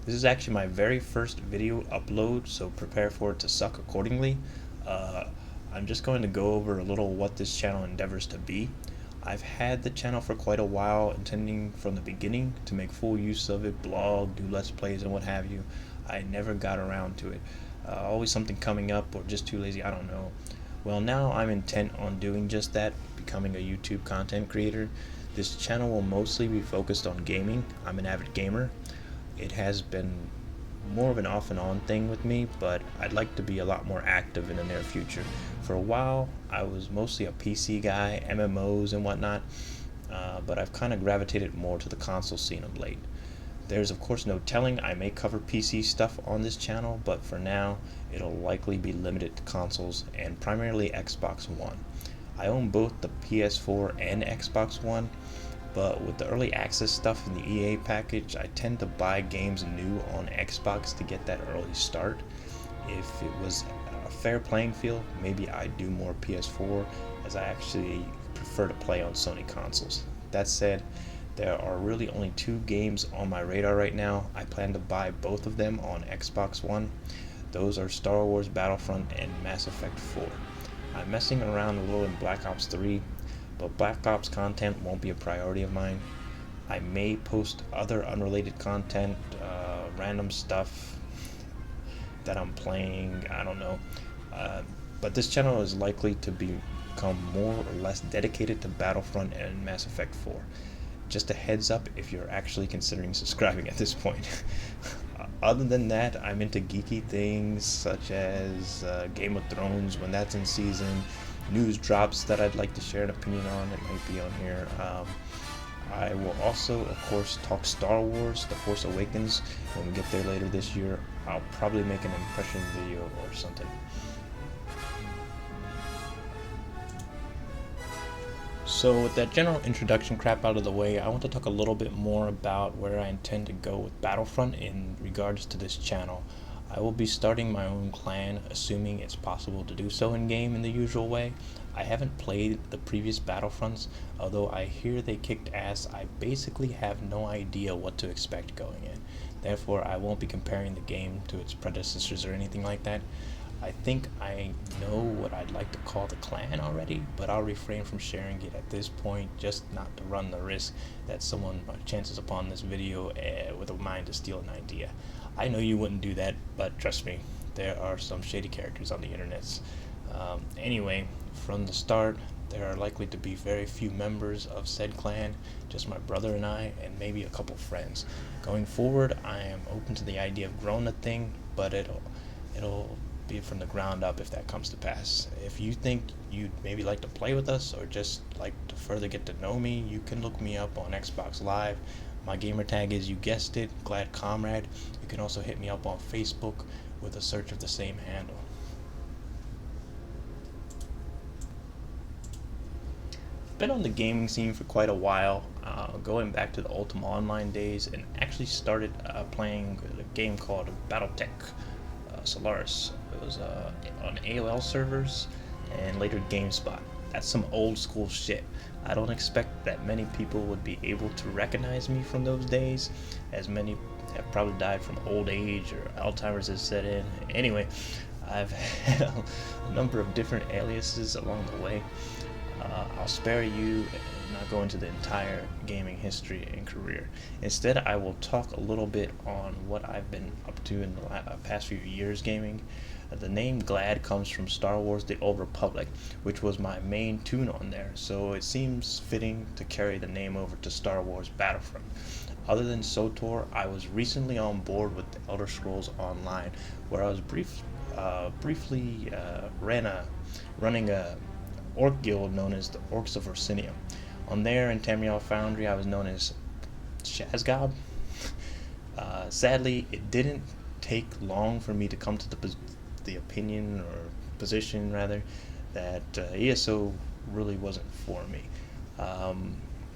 This is actually my very first video upload, so prepare for it to suck accordingly. Uh, I'm just going to go over a little what this channel endeavors to be. I've had the channel for quite a while, intending from the beginning to make full use of it, blog, do let's plays and what have you. I never got around to it. Always something coming up or just too lazy, I don't know. Well, now I'm intent on doing just that, becoming a YouTube content creator. This channel will mostly be focused on gaming. I'm an avid gamer. It has been more of an off and on thing with me, but I'd like to be a lot more active in the near future. For a while, I was mostly a PC guy, MMOs and whatnot, but I've kind of gravitated more to the console scene of late. There's of course no telling, I may cover PC stuff on this channel, but for now, it'll likely be limited to consoles and primarily Xbox One. I own both the PS4 and Xbox One, but with the early access stuff in the EA package, I tend to buy games new on Xbox to get that early start. If it was a fair playing field, maybe I'd do more PS4, as I actually prefer to play on Sony consoles. That said, there are really only two games on my radar right now. I plan to buy both of them on Xbox One. Those are Star Wars Battlefront and Mass Effect 4. I'm messing around a little in Black Ops 3, but Black Ops content won't be a priority of mine. I may post other unrelated content, random stuff that I'm playing, I don't know. But this channel is likely to become more or less dedicated to Battlefront and Mass Effect 4. Just a heads up if you're actually considering subscribing at this point. Other than that, I'm into geeky things such as Game of Thrones when that's in season, news drops that I'd like to share an opinion on that might be on here. I will also, of course, talk Star Wars, The Force Awakens when we get there later this year. I'll probably make an impression video or something. So with that general introduction crap out of the way, I want to talk a little bit more about where I intend to go with Battlefront in regards to this channel. I will be starting my own clan, assuming it's possible to do so in-game in the usual way. I haven't played the previous Battlefronts, although I hear they kicked ass. I basically have no idea what to expect going in. Therefore, I won't be comparing the game to its predecessors or anything like that. I think I know what I'd like to call the clan already, but I'll refrain from sharing it at this point, just not to run the risk that someone chances upon this video with a mind to steal an idea. I know you wouldn't do that, but trust me, there are some shady characters on the internet. Anyway, from the start, there are likely to be very few members of said clan, just my brother and I, and maybe a couple friends. Going forward, I am open to the idea of growing the thing, but it'll be from the ground up if that comes to pass. If you think you'd maybe like to play with us or just like to further get to know me, you can look me up on Xbox Live. My gamer tag is, you guessed it, Glad Komrad. You can also hit me up on Facebook with a search of the same handle. I've been on the gaming scene for quite a while, going back to the Ultima Online days, and actually started playing a game called Battletech Solaris. It was on AOL servers and later GameSpot. That's some old school shit. I don't expect that many people would be able to recognize me from those days, as many have probably died from old age or Alzheimer's has set in. Anyway, I've had a number of different aliases along the way. I'll spare you and not go into the entire gaming history and career. Instead, I will talk a little bit on what I've been up to in the past few years gaming. The name Glad comes from Star Wars The Old Republic, which was my main tune on there, so it seems fitting to carry the name over to Star Wars Battlefront. Other than SOTOR, I was recently on board with the Elder Scrolls Online, where I was briefly running a orc guild known as the Orcs of Orsinium. On there in Tamriel Foundry, I was known as Shazgob. Sadly, it didn't take long for me to come to the opinion, or position rather, that ESO really wasn't for me.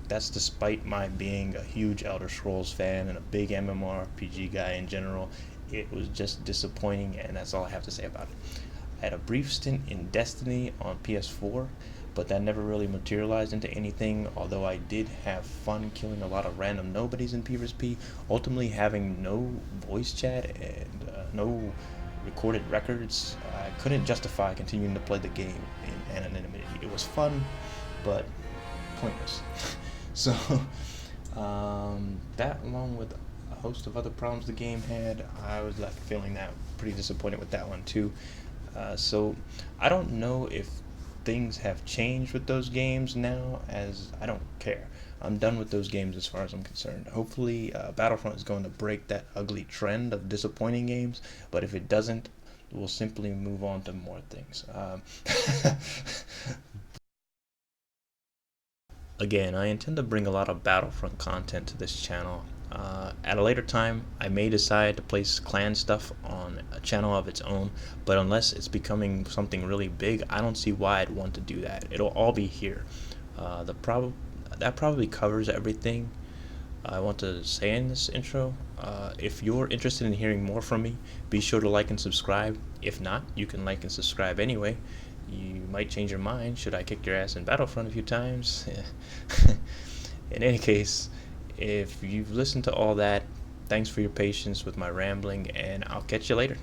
That's despite my being a huge Elder Scrolls fan and a big MMORPG guy in general. It was just disappointing, and that's all I have to say about it. I had a brief stint in Destiny on PS4, but that never really materialized into anything, although I did have fun killing a lot of random nobodies in PvP. Ultimately, having no voice chat and no recorded records, I couldn't justify continuing to play the game in anonymity. It was fun, but pointless. So, that along with a host of other problems the game had, I was left feeling that pretty disappointed with that one too. So I don't know if things have changed with those games now, as I don't care. I'm done with those games as far as I'm concerned. Hopefully, Battlefront is going to break that ugly trend of disappointing games, but if it doesn't, we'll simply move on to more things. Again, I intend to bring a lot of Battlefront content to this channel. At a later time, I may decide to place clan stuff on a channel of its own, but unless it's becoming something really big, I don't see why I'd want to do that. It'll all be here. That probably covers everything I want to say in this intro. If you're interested in hearing more from me, be sure to like and subscribe. If not, you can like and subscribe anyway. You might change your mind should I kick your ass in Battlefront a few times. In any case, if you've listened to all that, thanks for your patience with my rambling, and I'll catch you later.